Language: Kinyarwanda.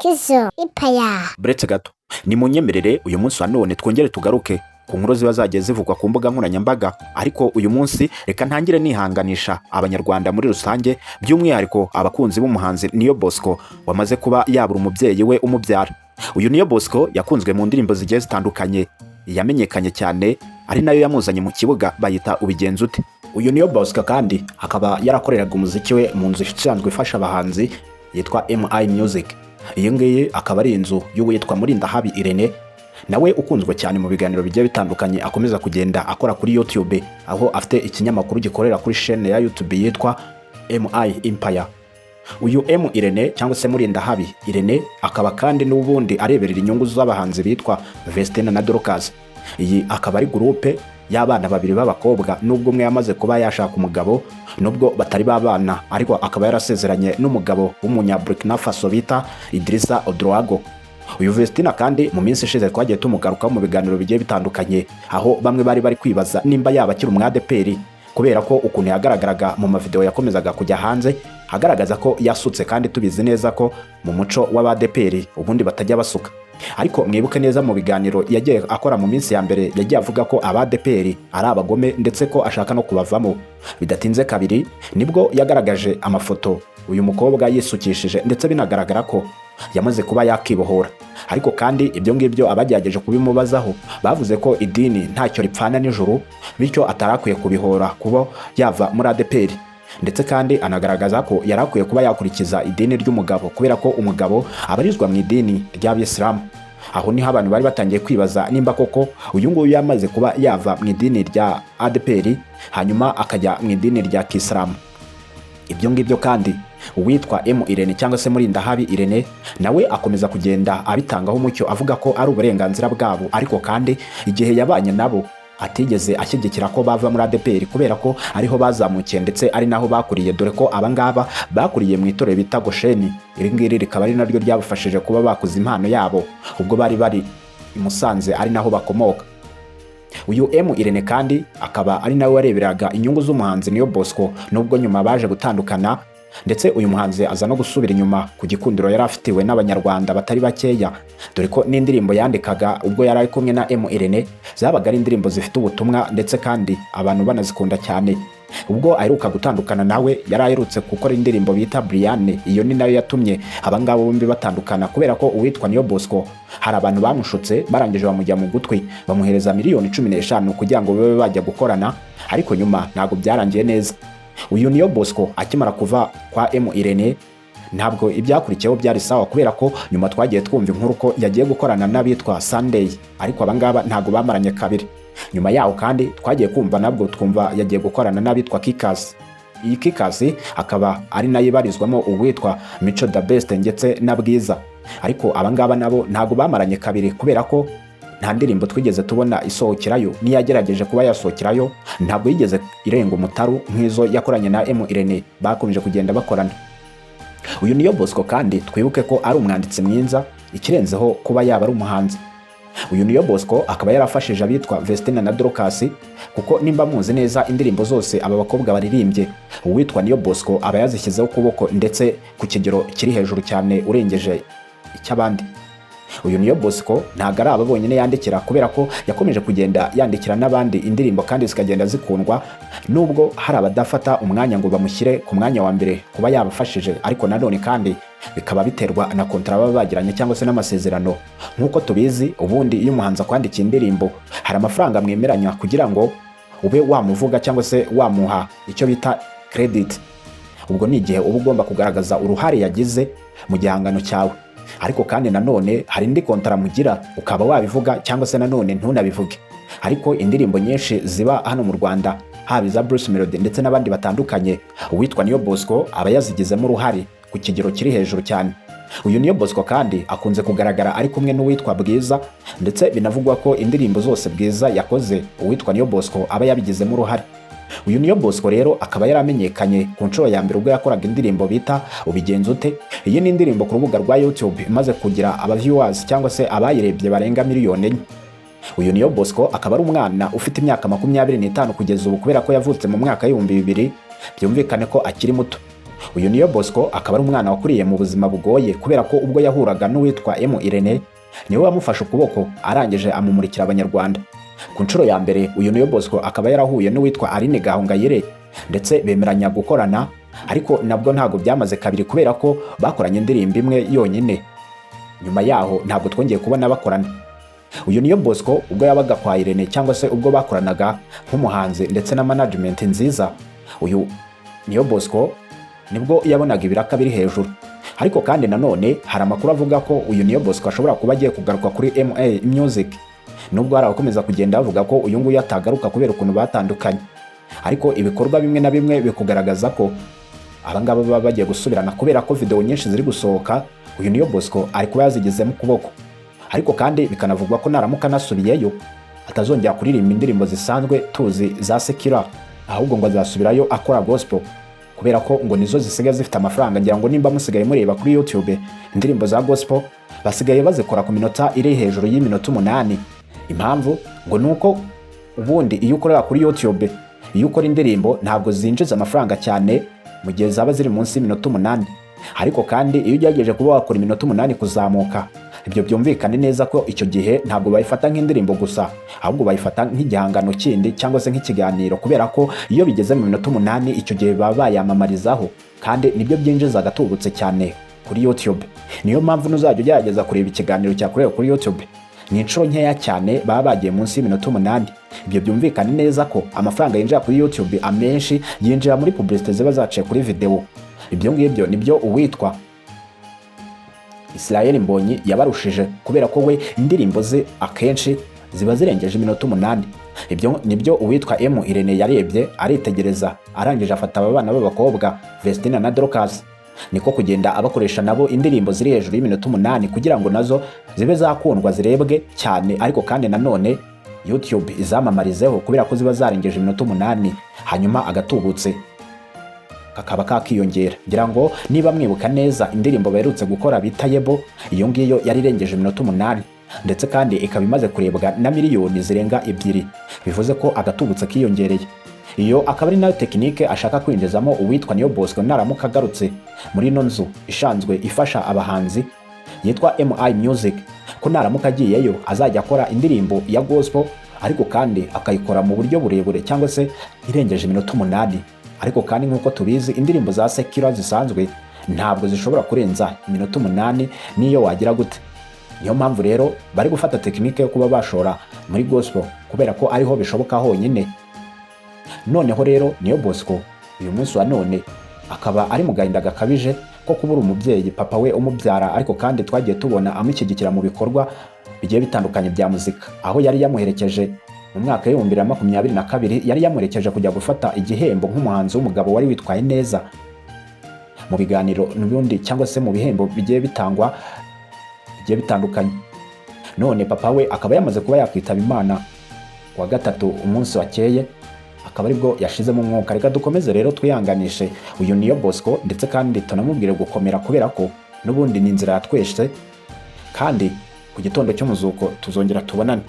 Kizo ipaya. Buretse gato ni munyemerere uyu munsi wa none twongere tugaruke ku nkuru ziba zagiye zivugwa ku mbuga nkoranyambaga, ariko uyu munsi reka ntangire nihanganisha abanyarwanda muri rusange, by'umwihariko abakunzi b'umuhanzi Niyo Bosco wamaze kuba yabura umubyeyi we umubyara. Uyu Niyo Bosco yakunzwe mu ndirimbo zigiye zitandukanye, yamenyekanye cyane ari nayo yamuzanye mu kibuga bayita ubigenza ute. Uyu Niyo Bosco kandi akaba yarakoreraga umuziki we mu nzu isanzwe ifasha abahanzi yitwa M.Irene. Iyi ngiyi akaba ari inzu y'uwitwa Yitabye nawe ukunzwe cyane mu biganiro bigiye bitandukanye akomeza kugenda akora kuri YouTube, aho afite ikinyamakuru gikorera kuri chaîne ya YouTube yitwa M.Irene. Uyu M.Irene cyangwa se Yitabye akaba kandi n'ubundi areberera inyungu z'abahanzi bitwa Vestina na Dorcas. Iyi akaba ari groupe y'abana babiri b'abakobwa, nubwo umwe yamaze kuba yashaka umugabo, nubwo batari babana, ariko akaba yarasezeranye n'umugabo w'umunya Burkina Faso bita Idrissa Odroago. Uyu Vestina kandi mu minsi ishize twagiye tumugarukaho mu biganiro bigiye bitandukanye, aho bamwe bari kwibaza nimba yaba akiri umwadeperi, kubera ko ukuntu yagaragaraga mu mavideo yakomezaga kujya hanze agaragaza ko yasutse, kandi tubizi neza ko mu muco w'abadeperi ubundi batajya basuka. Ariko mwibuke neza mu biganiro yagiye akora mu minsi ya mbere yagiye avuga ko abadeperi ari abagome ndetse ko ashaka no kubavamo. Bidatinze kabiri nibwo yagaragaje amafoto uyu mukobwa yisukishije, ndetse binagaragara ko yamaze kuba yakibohora. Ariko kandi ibyo ngibyo abagerageje kubimubazaho bavuze ko idini ntacyo ripfana n'ijuru, bityo atarakwiye kubihora kubo yava muri adeperi. Ndetse kandi anagaragaza ko yarakwiye kuba yakurikiza idini ry'umugabo, kubera ko umugabo abarizwa mu idini ry'Abisilamu. Aho niho abantu bari batangiye kwibaza nimba koko uyu nguyu yamaze kuba yava mu idini rya adeperi hanyuma akajya mu idini rya Kisilamu. Ibyo ngibyo kandi uwitwa M.Irene cyangwa se Yitabye nawe akomeza kugenda abitangaho umucyo, avuga ko ari uburenganzira bwabo, ariko kandi igihe yabanye nabo atigeze ashyigikira ko bava muri adeperi, kubera ko ariho bazamukiye ndetse ari naho bakuriye, dore ko abangaba bakuriye mu itorero bita Gosheni. Iri ngiri rikaba ari naryo ryabafashije kuba bakuza impano yabo ubwo bari i Musanze, ari naho bakomoka. Uyu M.Irene kandi akaba ari nawe wareberaga inyungu z'umuhanzi Niyo Bosco, nubwo nyuma baje gutandukana, ndetse uyu muhanzi aza no gusubira inyuma ku gikundiro yari afitiwe n'abanyarwanda batari bakeya, dore ko n'indirimbo yandikaga ubwo yari ari kumwe na M.Irene zabaga ari indirimbo zifite ubutumwa, ndetse kandi abantu banazikunda cyane. Ubwo aheruka gutandukana nawe yari aherutse gukora indirimbo bita Brian, iyo ni nayo yatumye abangabo bombi batandukana, kubera ko uwitwa Niyo Bosco hari abantu bamushutse barangije bamujya mu gutwi bamuhereza miliyoni 15 kugira ngo babe bajya gukorana, ariko nyuma ntabwo byarangiye neza. Uyu Niyo Bosco akimara kuva kwa M.Irene ntabwo ibyakurikiyeho byari sawa, kubera ko nyuma twagiye twumva inkuru ko yagiye gukorana n'abitwa Sunday, ariko abangaba ntabwo bamaranye kabiri. Nyuma yaho kandi twagiye kumva nabwo twumva yagiye gukorana n'abitwa Kickers. Iyi Kickers akaba ari nayo ibarizwamo uwitwa Mico the Best ndetse na Bwiza, ariko abangaba nabo ntabwo bamaranye kabiri, kubera ko nta ndirimbo twigeze tubona isohokerayo, niyagerageje kuba yasohokerayo ntabwo yigeze irenga umutaru nk'izo yakoranye na M.Irene bakomeje kugenda bakorana. Uyu Niyo Bosco kandi twibuke ko ari umwanditsi mwiza, ikirenzeho kuba yaba ari umuhanzi. Uyu Niyo Bosco akaba yarafashije abitwa Vestina na Dorcas, kuko nimba muzi neza indirimbo zose aba bakobwa baririmbye uwitwa Niyo Bosco aba yazishyizeho ukuboko, ndetse ku kigero kiri hejuru cyane urengeje icy'abandi. Uyu Niyo Bosco ntabwo ari aba bonyine yandikira, kubera ko yakomeje kugenda yandikira n'abandi indirimbo kandi zikagenda zikundwa, nubwo hari abadafata umwanya ngo bamushyire ku mwanya wa mbere kuba yabafashije, ariko nanone kandi bikaba biterwa na kontra baba bagiranye cyangwa se n'amasezerano. Nk'uko tubizi ubundi iyo umuhanzi akwandikiye indirimbo hari amafaranga mwemeranya kugira ngo ube wamuvuga cyangwa se wamuha icyo bita credit. Ubwo ni igihe uba ugomba kugaragaza uruhare yagize mu gihangano cyawe, ariko kandi nanone hari indi kontra mugira ukaba wabivuga cyangwa se nanone ntunabivuge. Ariko indirimbo nyinshi ziba hano mu Rwanda, haba iza Bruce Melody ndetse n'abandi batandukanye, uwitwa Niyo Bosco aba yazigizemo uruhare ku kigero kiri hejuru cyane. Uyu Niyo Bosco kandi akunze kugaragara ari kumwe n'uwitwa Bwiza, ndetse binavugwa ko indirimbo zose Bwiza yakoze uwitwa Niyo Bosco aba yabigizemo uruhare. Uyu Niyo Bosco rero akaba yaramenyekanye ku nshuro ya mbere ubwo yakoraga indirimbo bita ubigenza ute. Iyi ni indirimbo ku rubuga rwa YouTube imaze kugira aba-viewers cyangwa se abayirebye barenga miliyoni 4. Uyu Niyo Bosco akaba ari umwana ufite imyaka 25 kugeza ubu, kubera ko yavutse mu mwaka wa 2000, byumvikane ko akiri muto. Uyu Niyo Bosco akaba ari umwana wakuriye mu buzima bugoye kubera ko ubwo yahuraga n'uwitwa M.Irene niwe wamufashe ukuboko arangije amumurikira abanyarwanda. Ku nshuro ya mbere uyu Niyo Bosco akaba yarahuye n'uwitwa Aline Gahongayire ndetse bemeranya gukorana, ariko nabwo ntabwo byamaze kabiri kubera ko bakoranye indirimbo imwe yonyine. Nyuma yaho ntabwo twongeye kubona bakorana. Uyu Niyo Bosco ubwo yabaga kwa Irene cyangwa se ubwo bakoranaga nk'umuhanzi ndetse na management nziza, uyu Niyo Bosco nibwo yabonaga ibiraka biri hejuru. Ariko kandi nanone hari amakuru avuga ko uyu Niyo Bosco ashobora kuba agiye kugaruka kuri MA Music, nubwo hari abakomeza kugenda bavuga ko uyu nguyu atagaruka kubera ukuntu batandukanye. Ariko ibikorwa bimwe na bimwe bikugaragaza ko abangaba baba bagiye gusubirana kubera ko video nyinshi ziri gusohoka uyu Niyo Bosco ari kuba yazigezemo ukuboko. Ariko kandi bikanavugwa ko naramuka nasubiyeyo atazongera kuririmba indirimbo zisanzwe tuzi za secular, ahubwo ngo azasubirayo akora gospel kubera ko ngo nizo zisigaye zifite amafaranga. Ngira ngo nimba musigaye mureba kuri YouTube indirimbo za gospel basigaye bazikora ku minota iri hejuru y'iminota 8. Impamvu ngo nuko ubundi iyo ukorera kuri YouTube, iyo ukora indirimbo ntabwo zinjiza amafaranga cyane mu gihe zaba ziri munsi y'iminota 8. Ariko kandi iyo ugerageje kuba wakora iminota 8 kuzamuka, ibyo byumvikane neza ko icyo gihe ntabwo bayifata nk'indirimbo gusa, ahubwo bayifata nk'igihangano kindi cyangwa se nk'ikiganiro, kubera ko iyo bigeze mu minota 8 icyo gihe baba bayamamarizaho, kandi nibyo byinjiza agatubutse cyane kuri YouTube. Niyo mpamvu nuzajya ugerageza kureba ikiganiro cyakorewe kuri YouTube ni inshuro nkeya cyane baba bagiye munsi y'iminota 8. Ibyo byumvikane neza ko amafaranga yinjira kuri YouTube amenshi yinjira muri publicité ziba zaciye kuri video. Ibyo ngibyo nibyo uwitwa Israel Mbonyi yabarushije kubera ko we indirimbo ze akenshi ziba zirengeje iminota 8. Ibyo nibyo uwitwa M.Irene yarebye aritegereza arangije afata aba bana b'abakobwa Vestina na Dorcas, niko kugenda abakoresha nabo indirimbo ziri hejuru y'iminota 8 kugira ngo nazo zibe zakundwa zirebwe cyane, ariko kandi nanone YouTube izamamarizeho kubera ko ziba zarengeje iminota 8, hanyuma agatubutse kakaba kakiyongera. Ngira ngo niba mwibuka neza indirimbo baherutse gukora bita Yebo, iyo ngiyo yari irengeje iminota 8 ndetse kandi ikaba imaze kurebwa na miliyoni zirenga 2, bivuze ko agatubutse kiyongereye. Iyo akaba ari nayo tekinike ashaka kwinjizamo uwitwa Niyo Bosco naramuka agarutse muri ino nzu ishanzwe ifasha abahanzi yitwa MI Music, ko naramuka agiyeyo azajya akora indirimbo ya gospel, ariko kandi akayikora mu buryo burebure cyangwa se irengeje iminota 8. Ariko kandi nk'uko tubizi indirimbo za secular zisanzwe ntabwo zishobora kurenza iminota 8 niyo wagira gute. Niyo mpamvu rero bari gufata tekinike yo kuba bashora muri gospel kubera ko ariho bishoboka honyine. Noneho rero Niyo Bosco uyu munsi wa none akaba ari mu gahinda gakabije ko kubura umubyeyi papa we umubyara, ariko kandi twagiye tubona amushyigikira mu bikorwa bigiye bitandukanye bya muzika, aho yari yamuherekeje mu mwaka wa 2022 yari yamuherekeje kujya gufata igihembo nk'umuhanzi w'umugabo wari witwaye neza mu biganiro n'ubundi cyangwa se mu bihembo bigiye bitangwa bigiye bitandukanye. None papa we akaba yamaze kuba yakwitaba Imana wa gatatu umunsi wakeye, akaba aribwo yashizemo umwuka. Reka dukomeze rero twihanganishe uyu Niyo Bosco ndetse kandi tunamubwire gukomera kubera ko n'ubundi ni inzira yatweshe, kandi ku gitondo cy'umuzuko tuzongera tubonane.